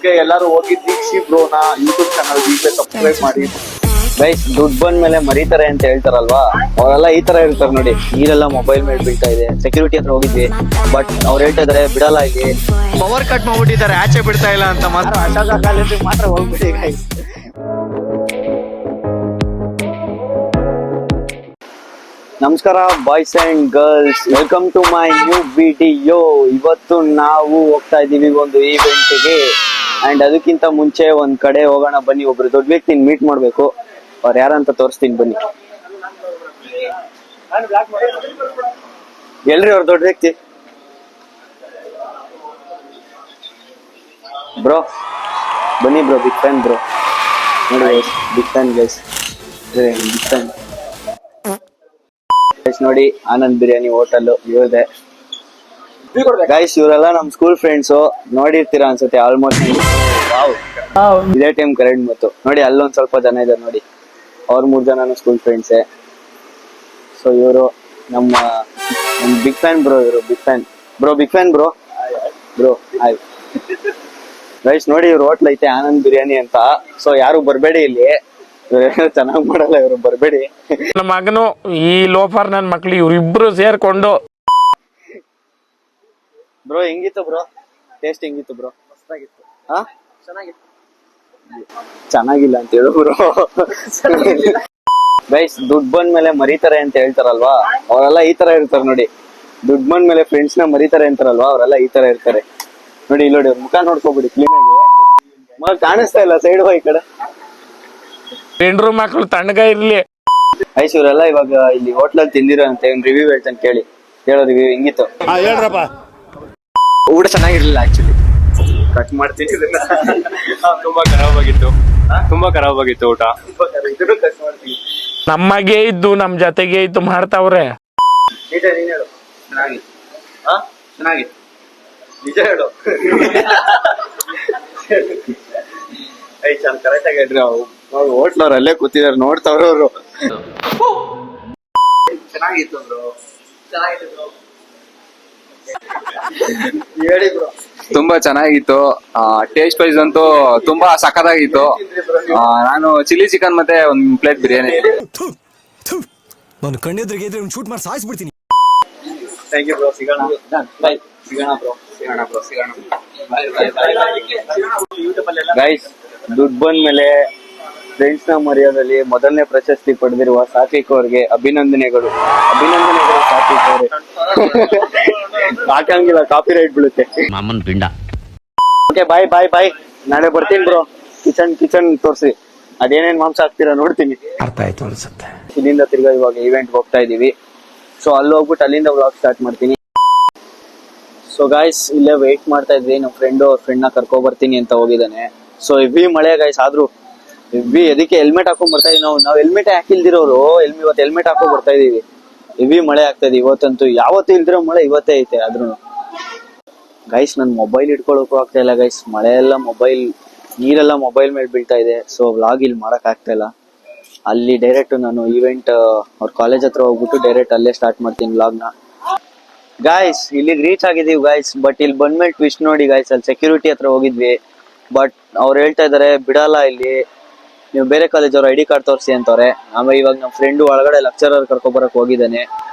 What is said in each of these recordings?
Okay, ಎಲ್ಲರೂ ಹೋಗಿ ದೀಕ್ಷಿ ಬ್ರೋನ YouTube channel ಈಗಲೇ ಸಬ್ಸ್ಕ್ರೈಬ್ ಮಾಡಿ ಗೈಸ್. ದುಡ್ಡು ಬಂದ್ಮೇಲೆ ಮರೀತಾರೆ ಅಂತ ಹೇಳ್ತಾರಲ್ವಾ, ಅವರೆಲ್ಲ ಈ ತರ ಇರ್ತಾರೆ ನೋಡಿ. ನೀರೆಲ್ಲ ಮೊಬೈಲ್ ಮೇಲೆ ಬೀಳ್ತಾ ಇದೆ. ಸೆಕ್ಯೂರಿಟಿ ಹತ್ರ ಹೋಗಿದ್ವಿ, ಬಟ್ ಅವ್ರು ಹೇಳ್ತಾ ಇದಾರೆ ಬಿಡಲ್ಲ, ಇಲ್ಲಿ ಪವರ್ ಕಟ್ ಮಾಡ್ಬಿಟ್ಟಿದ್ದಾರೆ, ಆಚೆ ಬಿಡ್ತಾ ಇಲ್ಲ ಅಂತ. ಮಾತ್ರ ಅಶೋಕ ಕಾಲೇಜಿಗೆ ಮಾತ್ರ ಹೋಗ್ಬಿಡಿ ಗೈಸ್. ನಮಸ್ಕಾರ boys and girls, welcome to my new video. ಇವತ್ತು ನಾವು ಹೋಗ್ತಾ ಇದೀವಿ ಒಂದು ಈವೆಂಟ್ಗೆ, ಅಂಡ್ ಅದಕ್ಕಿಂತ ಮುಂಚೆ ಒಂದ್ ಕಡೆ ಹೋಗೋಣ ಬನ್ನಿ. ಒಬ್ರು ದೊಡ್ಡ ವ್ಯಕ್ತಿ ಮೀಟ್ ಮಾಡ್ಬೇಕು, ಅವ್ರು ಯಾರಂತ ತೋರಿಸ್ತೀನಿ ಬನ್ನಿ. ಎಲ್ರಿ ಅವ್ರ ದೊಡ್ಡ ವ್ಯಕ್ತಿ? ಬ್ರೋ ಬನ್ನಿ ಬ್ರೋ, ಬಿಗ್ ಫ್ಯಾನ್ ಬ್ರೋ. ನೋಡಿ big fan guys, big fan ನೋಡಿ. ಆನಂದ್ ಬಿರಿಯಾನಿ ಹೋಟೆಲ್ ಇವ್ರದೆ ಗೈಸ್. ಇವರೆಲ್ಲ ನಮ್ ಸ್ಕೂಲ್ ಫ್ರೆಂಡ್ಸ್, ನೋಡಿರ್ತೀರಾ ಅನ್ಸುತ್ತೆ ಆಲ್ಮೋಸ್ಟ್. ಇದೇ ಟೈಮ್ ಕರೆಕ್ಟ್ ಮತ್ತು ನೋಡಿ, ಅಲ್ಲೊಂದ್ ಸ್ವಲ್ಪ ಜನ ಇದಾರೆ ನೋಡಿ, ಅವ್ರ 3 ಜನ ಸ್ಕೂಲ್ ಫ್ರೆಂಡ್ಸೇ. ಸೊ ಇವರು ನಮ್ಮ ಬಿಗ್ ಫ್ಯಾನ್ ಬ್ರೋ. ಇವರು big fan bro, big fan bro. Bro hi guys. ನೋಡಿ ಇವ್ರ ಹೋಟ್ಲ್ ಐತೆ ಆನಂದ್ ಬಿರಿಯಾನಿ ಅಂತ. ಸೊ ಯಾರು ಬರ್ಬೇಡಿ, ಇಲ್ಲಿ ಚೆನ್ನಾಗ್ ಮಾಡಲ್ಲ, ಇವ್ರು ಬರ್ಬೇಡಿ. ನನ್ನ ಮಗನು ಈ ಲೋಫರ್ ನನ್ ಮಕ್ಳು ಇವ್ರಿಬ್ರು ಸೇರ್ಕೊಂಡು. ಬ್ರೋ ಹೆಂಗಿತ್ತು ಬ್ರೋ? ಟೇಸ್ಟ್ ಹೆಂಗಿತ್ತು ಬ್ರೋ? ಮಸ್ತಾಗಿತ್ತು. ಹಾ ಚೆನ್ನಾಗಿತ್ತು. ಚೆನ್ನಾಗಿಲ್ಲ ಅಂತ ಹೇಳು ಬ್ರೋ. ಗೈಸ್, ದುಡ್ಡು ಬಂದ್ಮೇಲೆ ಮರೀತಾರೆ ಅಂತ ಹೇಳ್ತಾರಲ್ವಾ, ಅವರೆಲ್ಲ ಈ ತರ ಇರ್ತಾರೆ ನೋಡಿ. ದುಡ್ಡು ಬಂದ್ಮೇಲೆ ಫ್ರೆಂಡ್ಸ್ ನ ಮರೀತಾರೆ ಅಂತಾರಲ್ವಾ, ಅವರೆಲ್ಲ ಈ ತರ ಇರ್ತಾರೆ ನೋಡಿ. ಇಲ್ಲಿ ನೋಡಿ, ಅವ್ರ ಮುಖ ನೋಡ್ಕೋಬಿಡಿ ಕ್ಲೀನ್ ಆಗಿ. ಮಗ ಕಾಣಿಸ್ತಾ ಇಲ್ಲ, ಸೈಡ್ ಹೋಗಿ ಈ ಕಡೆ. ಹೆಂಡ್ರು ಮಕ್ಳು ತಣ್ಣಗ ಇರ್ಲಿ. ಐಸ್ ಇವರೆಲ್ಲ ಇವಾಗ ಇಲ್ಲಿ ಹೋಟ್ಲಲ್ಲಿ ತಿಂದಿರೋ ಅಂತ ರಿವ್ಯೂ ಹೇಳ್ತಾನೆ, ಕೇಳಿ. ಹೇಳೋ ರಿವ್ಯೂ ಹೆಂಗಿತ್ತು? ಹೇಳ್ರಪ್ಪ. ಊಟ ಚೆನ್ನಾಗಿರ್ಲಿಲ್ಲ ಆಕ್ಚುಲಿ, ಕಟ್ ಮಾಡ್ತೀನಿ. ತುಂಬಾ ಖರಾಬ್ ಆಗಿತ್ತು, ತುಂಬಾ ಖರಾಬ್ ಆಗಿತ್ತು ಊಟ. ನಮಗೆ ಇದ್ದು ನಮ್ ಜೊತೆಗೆ ಇದ್ದು ಮಾಡ್ತಾವ್ರೆ. ನಿಜ ನೀನ್ ಹೇಳು, ಚೆನ್ನಾಗಿತ್ತು. ಚೆನ್ನಾಗಿತ್ತು, ನಿಜ ಹೇಳು. ಐ ಚಂದ ಕರೆಕ್ಟ್ ಆಗಿ ಹೇಳ್ರಿ. ಅವ್ರು ಹೋಟ್ಲವ್ರು ಅಲ್ಲೇ ಕೂತಿದಾರೆ, ನೋಡ್ತಾವ್ರ ಅವ್ರು. ಚೆನ್ನಾಗಿತ್ತು ಬ್ರೋ, ಚೆನ್ನಾಗಿತ್ತು ಹೇಳಿ ಬ್ರೋ. ತುಂಬಾ ಚೆನ್ನಾಗಿತ್ತು. ಟೇಸ್ಟ್ ವೈಸ್ ಅಂತೂ ತುಂಬಾ ಸಖತ್ತಾಗಿತ್ತು. ನಾನು ಚಿಲ್ಲಿ ಚಿಕನ್ ಮತ್ತೆ ಒಂದ್ ಪ್ಲೇಟ್ ಬಿರಿಯಾನಿ. ನಾನು ಕಣ್ಣೆದ್ರಿಗೆ ಇದ್ರೆ ಶೂಟ್ ಮಾಡಿ ಸಾಯಿಸ್ಬಿಡ್ತೀನಿ. Thank you bro. ಸಿಗೋಣ ಬೈ. ಸಿಗೋಣ ಬ್ರೋ, ಸಿಗೋಣ ಬ್ರೋ, ಸಿಗೋಣ. ಗೈಸ್, ದುಡ್ಡು ಬಂದ್ಮೇಲೆ ಫ್ರೆಂಡ್ಸ್ ನ ಮರ್ಯಾದಲ್ಲಿ ಮೊದಲನೇ ಪ್ರಶಸ್ತಿ ಪಡೆದಿರುವ ಸಾತ್ವಿಕ್ ಅವ್ರಿಗೆ ಅಭಿನಂದನೆಗಳು. ಅಭಿನಂದನೆಗಳು ಸಾತ್ವಿಕ್ ಅವ್ರೆ. ಹಾಕಂಗಿಲ್ಲ, ಕಾಪಿ ರೈಟ್ ಬೀಳುತ್ತೆ. ಮಾಮನ್ ಪಿಂಡ. ಓಕೆ ಬಾಯ್ ಬಾಯ್ ಬಾಯ್. ನಾಳೆ ಬರ್ತೀನಿ ಬ್ರೋ. ಕಿಚನ್ ತೋರ್ಸಿ, ಅದೇನೇನ್ ಮಾಂಸ ಹಾಕ್ತೀರಾ ನೋಡ್ತೀನಿ. ಅರ್ಥ ಆಯ್ತು ಅನ್ಸುತ್ತೆ. ಇಲ್ಲಿಂದ ತಿರ್ಗಾ ಇವಾಗ ಇವೆಂಟ್ ಹೋಗ್ತಾ ಇದೀವಿ. ಸೊ ಅಲ್ಲಿ ಹೋಗ್ಬಿಟ್ಟು ಅಲ್ಲಿಂದ ವ್ಲಾಗ್ ಸ್ಟಾರ್ಟ್ ಮಾಡ್ತೀನಿ. ಸೊ ಗಾಯ್ಸ್, ಇಲ್ಲೇ ವೇಟ್ ಮಾಡ್ತಾ ಇದ್ವಿ. ನಮ್ಮ ಅವ್ರ ಫ್ರೆಂಡ್ ನ ಕರ್ಕೊ ಬರ್ತೀನಿ ಅಂತ ಹೋಗಿದ್ದಾನೆ. ಸೊ ಹೆವಿ ಮಳೆ ಗಾಯ್ಸ್. ಆದ್ರೂ ಹೆವಿ ಅದಕ್ಕೆ ಹೆಲ್ಮೆಟ್ ಹಾಕೊಂಡ್ ಬರ್ತಾ ಇದೀವಿ. ನಾವು ಹೆಲ್ಮೆಟ್ ಹಾಕಿಲ್ದಿರೋರು ಇವತ್ತು ಹೆಲ್ಮೆಟ್ ಹಾಕೊಂಡ್ ಬರ್ತಾ ಇದೀವಿ. ಹೆವಿ ಮಳೆ ಆಗ್ತಾ ಇದೆ ಇವತ್ತಂತೂ. ಯಾವತ್ತೂ ಇಲ್ದಿರೋ ಮಳೆ ಇವತ್ತೇ ಐತೆ. ಆದ್ರೂ ಗೈಸ್, ನನ್ ಮೊಬೈಲ್ ಇಟ್ಕೊಳಕ್ಕೂ ಆಗ್ತಾ ಇಲ್ಲ ಗೈಸ್. ಮಳೆ ಎಲ್ಲ ನೀರೆಲ್ಲ ಮೊಬೈಲ್ ಮೇಲೆ ಬೀಳ್ತಾ ಇದೆ. ಸೊ ವ್ಲಾಗ್ ಇಲ್ಲಿ ಮಾಡಕ್ ಆಗ್ತಾ ಇಲ್ಲ. ಅಲ್ಲಿ ಡೈರೆಕ್ಟ್ ನಾನು ಈವೆಂಟ್ ಅವ್ರ ಕಾಲೇಜ್ ಹತ್ರ ಹೋಗ್ಬಿಟ್ಟು ಡೈರೆಕ್ಟ್ ಅಲ್ಲೇ ಸ್ಟಾರ್ಟ್ ಮಾಡ್ತೀನಿ ವ್ಲಾಗ್ ನ. ಗಾಯ್ಸ್, ಇಲ್ಲಿಗೆ ರೀಚ್ ಆಗಿದೀವಿ ಗಾಯ್ಸ್. ಬಟ್ ಇಲ್ಲಿ ಬಂದ್ಮೇಲೆ ಟ್ವಿಸ್ಟ್ ನೋಡಿ ಗಾಯ್ಸ್. ಅಲ್ಲಿ ಸೆಕ್ಯೂರಿಟಿ ಹತ್ರ ಹೋಗಿದ್ವಿ, ಬಟ್ ಅವ್ರು ಹೇಳ್ತಾ ಇದಾರೆ ಬಿಡಲ್ಲ, ಇಲ್ಲಿ ನೀವು ಬೇರೆ ಕಾಲೇಜ್ ಅವ್ರ ID ಕಾರ್ಡ್ ತೋರಿಸಿ ಅಂತವ್ರೆ. ಆಮೇಲೆ ಇವಾಗ ನಮ್ಮ ಫ್ರೆಂಡ್ ಒಳಗಡೆ ಲೆಕ್ಚರರ್ ಕರ್ಕೊಬರಕ್ ಹೋಗಿದ್ದಾನೆ.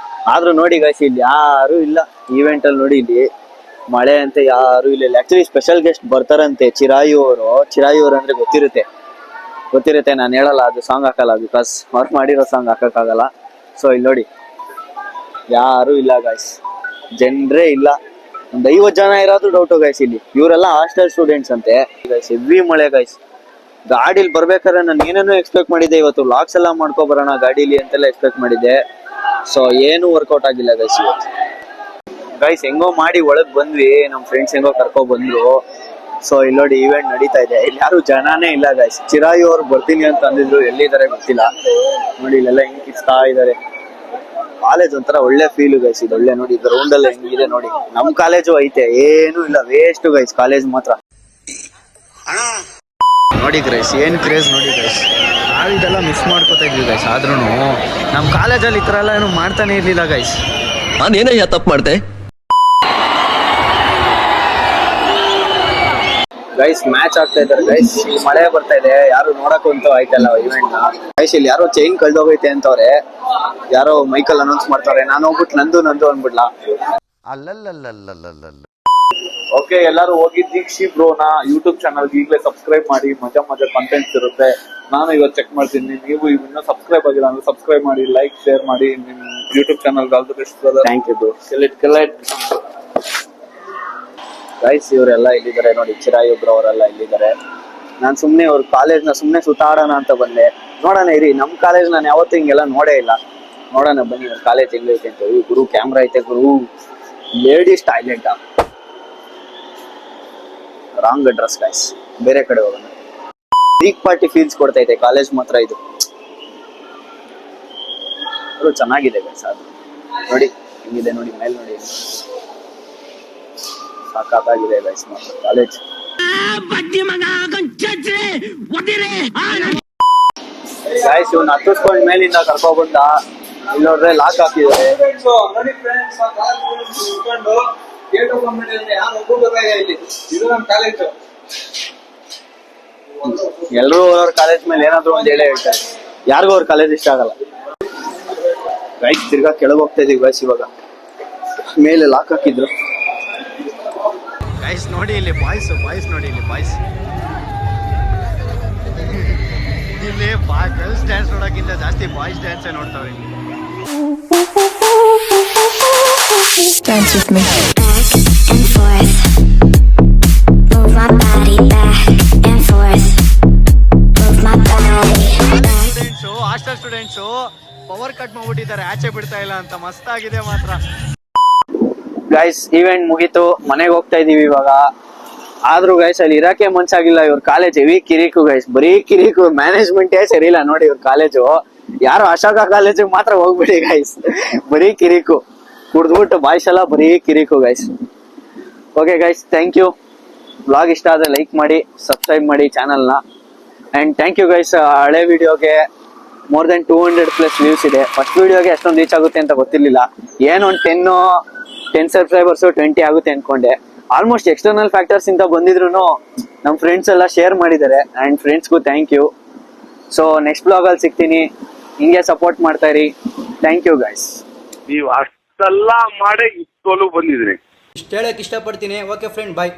ಆದ್ರೂ ನೋಡಿ ಗಾಯ್ಸ್, ಇಲ್ಲಿ ಯಾರು ಇಲ್ಲ ಈವೆಂಟ್ ಅಲ್ಲಿ. ನೋಡಿ ಇಲ್ಲಿ ಮಳೆ ಅಂತ ಯಾರು ಇಲ್ಲ. ಆಕ್ಚುಲಿ ಸ್ಪೆಷಲ್ ಗೆಸ್ಟ್ ಬರ್ತಾರಂತೆ, ಚಿರಾಯು ಅವರು ಅಂದ್ರೆ ಗೊತ್ತಿರುತ್ತೆ. ನಾನು ಹೇಳಲ್ಲ, ಅದು ಸಾಂಗ್ ಹಾಕಲ್ಲ, ಬಿಕಾಸ್ ಅವ್ರು ಮಾಡಿರೋ ಸಾಂಗ್ ಹಾಕಕ್ಕಾಗಲ್ಲ. ಸೊ ಇಲ್ಲಿ ನೋಡಿ ಯಾರು ಇಲ್ಲ ಗಾಯ್ಸ್, ಜನರೇ ಇಲ್ಲ. ಒಂದ್ 50 ಜನ ಇರೋದು ಡೌಟು ಗೈಸ್ ಇಲ್ಲಿ. ಇವರೆಲ್ಲ ಹಾಸ್ಟೆಲ್ ಸ್ಟೂಡೆಂಟ್ಸ್ ಅಂತೆ ಗೈಸ್. ಹೆವಿ ಮಳೆ ಗೈಸ್. ಗಾಡಿಲಿ ಬರ್ಬೇಕಾದ್ರೆ ನಾನು ಏನೇನೋ ಎಕ್ಸ್ಪೆಕ್ಟ್ ಮಾಡಿದ್ದೆ, ಇವತ್ತು ವ್ಲಾಗ್ಸ್ ಎಲ್ಲ ಮಾಡ್ಕೊ ಬರೋಣ ಗಾಡಿಲಿ ಅಂತೆಲ್ಲ ಎಕ್ಸ್ಪೆಕ್ಟ್ ಮಾಡಿದ್ದೆ. ಸೊ ಏನು ವರ್ಕೌಟ್ ಆಗಿಲ್ಲ ಗೈಸ್ ಇವತ್ತು. ಗೈಸ್ ಹೆಂಗೋ ಮಾಡಿ ಒಳಗ್ ಬಂದ್ವಿ, ನಮ್ ಫ್ರೆಂಡ್ಸ್ ಹೆಂಗೋ ಕರ್ಕೊ ಬಂದ್ರು. ಸೊ ಇಲ್ಲಿ ನೋಡಿ ಇವೆಂಟ್ ನಡೀತಾ ಇದೆ. ಇಲ್ಲಿ ಯಾರು ಜನನೇ ಇಲ್ಲ ಗೈಸ್. ಚಿರಾಯು ಅವ್ರು ಬರ್ತೀನಿ ಅಂತ ಅಂದಿದ್ರು, ಎಲ್ಲಿದ್ದಾರೆ ಗೊತ್ತಿಲ್ಲ. ನೋಡಿ ಇಲ್ಲೆಲ್ಲ ಹೆಂಗ್ ಕಿಸ್ತಾ ಇದಾರೆ. ಕಾಲೇಜ್ ಒಂಥರ ಒಳ್ಳೆ ಫೀಲ್ ಗೈಸ್. ಇದು ಒಳ್ಳೆ ನೋಡಿ, ಗ್ರೌಂಡ್ ಅಲ್ಲಿ ಹೆಂಗಿದೆ ನೋಡಿ. ನಮ್ ಕಾಲೇಜು ಐತೆ, ಏನು ಇಲ್ಲ, ವೇಸ್ಟ್ ಗೈಸ್ ಕಾಲೇಜ್ ಮಾತ್ರ. ನೋಡಿ ಗೈಸ್, ಏನ್ ಕ್ರೇಜ್ ನೋಡಿ ಗೈಸ್. ನಾವು ಇದೆಲ್ಲ ಮಿಸ್ ಮಾಡ್ಕೋತಾ ಇದ್ವಿ ಗೈಸ್. ಆದ್ರೂ ನಮ್ ಕಾಲೇಜಲ್ಲಿ ಈ ತರ ಎಲ್ಲ ಏನು ಮಾಡ್ತಾನೆ ಇರ್ಲಿಲ್ಲ ಗೈಸ್. ನಾನೇನಯ್ಯ ತಪ್ಪು ಮಾಡ್ದೆ? ಗೈಸ್ ಮ್ಯಾಚ್ ಆಗ್ತಾ ಇದಾರೆ ಗೈಸ್. ಮಳೆ ಬರ್ತಾ ಇದೆ, ಯಾರು ನೋಡಕ್ಕಂತೂ ಆಯ್ತಲ್ಲ ಇವೆಂಟ್ ನ. ಗೈಸ್ ಇಲ್ಲಿ ಯಾರೋ ಚೈನ್ ಕಳ್ದೋಗೈತೆ ಅಂತವ್ರೆ, ಯಾರೋ ಮೈಕಲ್ ಅನೌನ್ಸ್ ಮಾಡ್ತಾರೆ. ನಾನು ಹೋಗ್ಬಿಟ್ಟು ನಂದು ಅನ್ಬಿಡ್ಲಾ. ಓಕೆ, ಎಲ್ಲರೂ ಹೋಗಿ ದೀಕ್ಷಿ ಬ್ರೋನ ಯೂಟ್ಯೂಬ್ ಚಾನಲ್ ಈಗಲೇ ಸಬ್ಸ್ಕ್ರೈಬ್ ಮಾಡಿ. ಮಜಾ ಕಂಟೆಂಟ್ಸ್ ಇರುತ್ತೆ. ನಾನು ಇವತ್ತು ಚೆಕ್ ಮಾಡ್ತೀನಿ. ನೀವು ಇನ್ನೂ ಸಬ್ಸ್ಕ್ರೈಬ್ ಆಗಿಲ್ಲ ಅಂದ್ರೆ ಸಬ್ಸ್ಕ್ರೈಬ್ ಮಾಡಿ, ಲೈಕ್ ಶೇರ್ ಮಾಡಿ. ನಿಮ್ YouTube channel all the best brother. Thank you bro. Guys ಇವರೆಲ್ಲ ಇಲ್ಲಿದ್ದಾರೆ ನೋಡಿ, ಚಿರಾಯಿ ಒಬ್ರು ಅವರೆಲ್ಲ ಇಲ್ಲಿದ್ದಾರೆ. ನಾನು ಸುಮ್ಮನೆ ಅವ್ರ ಕಾಲೇಜ್ನ ಸುಮ್ಮನೆ ಸುತ್ತಾಡೋಣ ಅಂತ ಬಂದೆ. ನೋಡೋಣ ಇರಿ, ನಮ್ಮ ಕಾಲೇಜ್ ನಾನು ಯಾವತ್ತೂ ಹಿಂಗೆಲ್ಲ ನೋಡೇ ಇಲ್ಲ. ನೋಡೋಣ ಬನ್ನಿ ಅವ್ರ ಕಾಲೇಜ್ ಹೆಂಗೈತೆ ಅಂತ. ಈ ಗುರು ಕ್ಯಾಮ್ರಾ ಐತೆ ಗುರು. Ladies toilet, wrong address guys, ಬೇರೆ ಕಡೆ ಹೋಗೋಣ. ಬೀಗ್ ಪಾರ್ಟಿ ಫೀಲ್ಸ್ ಕೊಡ್ತೈತೆ ಕಾಲೇಜ್ ಮಾತ್ರ ಇದು. ಚೆನ್ನಾಗಿದೆ ಗೈಸ್. ಅದು ನೋಡಿ ಹೆಂಗಿದೆ ನೋಡಿ, ಮೇಲ್ ನೋಡಿ, ಸಾಕಾಗಿದೆ ಗೈಸ್ ಮಾತ್ರ ಕಾಲೇಜ್. ಗೈಸ್ ಇವ್ನ ಹತ್ತಿಸ್ಕೊಂಡ್ ಮೇಲಿಂದ ಕರ್ಕೊಬಂದ. ಇಲ್ಲಿ ನೋಡ್ರೆ ಲಾಕ್ ಹಾಕಿದ್ದಾರೆ. ಎಲ್ರು ಅವ್ರ ಕಾಲೇಜ್ ಮೇಲೆ ಏನಾದ್ರು ಒಂದ್ ಹೇಳೇ ಹೇಳ್ತಾರೆ. ಯಾರಿಗೂ ಅವ್ರ ಕಾಲೇಜ್ ಇಷ್ಟ ಆಗಲ್ಲ. ಗೈಸ್ ತಿರ್ಗಾ ಕೆಳಗೆ ಹೋಗ್ತಾ ಇದೀವಿ ಗೈಸ್. ಇವಾಗ ಮೇಲೆ ಲಾಕ್ ಹಾಕಿದ್ರು ಗೈಸ್. ನೋಡಿ ಇಲ್ಲಿ ಬಾಯ್ಸ್ ನೋಡಿ ಇಲ್ಲಿ ಬಾಯ್ಸ್. ಇಲ್ಲಿ ಗರ್ಲ್ಸ್ ಡ್ಯಾನ್ಸ್ ನೋಡೋಕ್ಕಿಂತ ಜಾಸ್ತಿ boys ಡ್ಯಾನ್ಸೇ ನೋಡ್ತಾವೆ. Dance with me. Back and forth. Move my body back and forth. Move my body. Students, hostel students power cut ಮಾಡ್ಬಿಟ್ಟಿದ್ದಾರೆ, ಆಚೆ ಬಿಡ್ತಾ ಇಲ್ಲ ಅಂತ. ಮಸ್ತ್ ಆಗಿದೆ ಮಾತ್ರ. ಗೈಸ್ ಇವೆಂಟ್ ಮುಗೀತು, ಮನೆಗೆ ಹೋಗ್ತಾ ಇದೀವಿ ಇವಾಗ. ಆದ್ರೂ ಗೈಸ್ ಅಲ್ಲಿ ಇರಕ್ಕೆ ಮನ್ಸಾಗಿಲ್ಲ. ಇವ್ರ ಕಾಲೇಜ್ ಹೆವಿ ಕಿರಿಕು ಗೈಸ್, ಬರೀ ಕಿರಿಕು. ಮ್ಯಾನೇಜ್ಮೆಂಟೇ ಸರಿ ಇಲ್ಲ ನೋಡಿ ಇವ್ರ ಕಾಲೇಜು. ಯಾರು ಅಶೋಕ ಕಾಲೇಜಿಗೆ ಮಾತ್ರ ಹೋಗ್ಬಿಡಿ ಗೈಸ್, ಬರೀ ಕಿರಿಕು. ಕುಡ್ದ್ಬಿಟ್ಟು ಬಾಯ್ಸ್ ಎಲ್ಲ ಬರೀ ಕಿರಿಕು guys. Okay guys, thank you. Vlog ಇಷ್ಟ ಆದ್ರೆ ಲೈಕ್ ಮಾಡಿ, ಸಬ್ಸ್ಕ್ರೈಬ್ ಮಾಡಿ ಚಾನಲ್ನ. And thank you guys. ಹಳೆ ವಿಡಿಯೋಗೆ ಮೋರ್ ದೆನ್ 200+ ವ್ಯೂಸ್ ಇದೆ. ಫಸ್ಟ್ ವಿಡಿಯೋಗೆ ಎಷ್ಟೊಂದು ರೀಚ್ ಆಗುತ್ತೆ ಅಂತ ಗೊತ್ತಿರ್ಲಿಲ್ಲ. ಏನೋ ಒಂದು 10 ಸಬ್ಸ್ಕ್ರೈಬರ್ಸ್ 20 ಆಗುತ್ತೆ ಅನ್ಕೊಂಡೆ. ಆಲ್ಮೋಸ್ಟ್ ಎಕ್ಸ್ಟರ್ನಲ್ ಫ್ಯಾಕ್ಟರ್ಸ್ ಇಂದ ಬಂದಿದ್ರು ನಮ್ಮ ಫ್ರೆಂಡ್ಸ್ ಎಲ್ಲ ಶೇರ್ ಮಾಡಿದ್ದಾರೆ. ಅಂಡ್ ಫ್ರೆಂಡ್ಸ್ಗೂ thank you. So next blog ಅಲ್ಲಿ ಸಿಗ್ತೀನಿ. ಹಿಂಗೆ ಸಪೋರ್ಟ್ ಮಾಡ್ತಾ ಇರಿ. Thank you guys. ನೀವು ಅಷ್ಟೆಲ್ಲ ಮಾಡಿ ಇಷ್ಟೊಲು ಬಂದಿದ್ರಿ. ಇಷ್ಟು ಹೇಳಕ್ ಇಷ್ಟಪಡ್ತೀನಿ. ಓಕೆ ಫ್ರೆಂಡ್, ಬಾಯ್.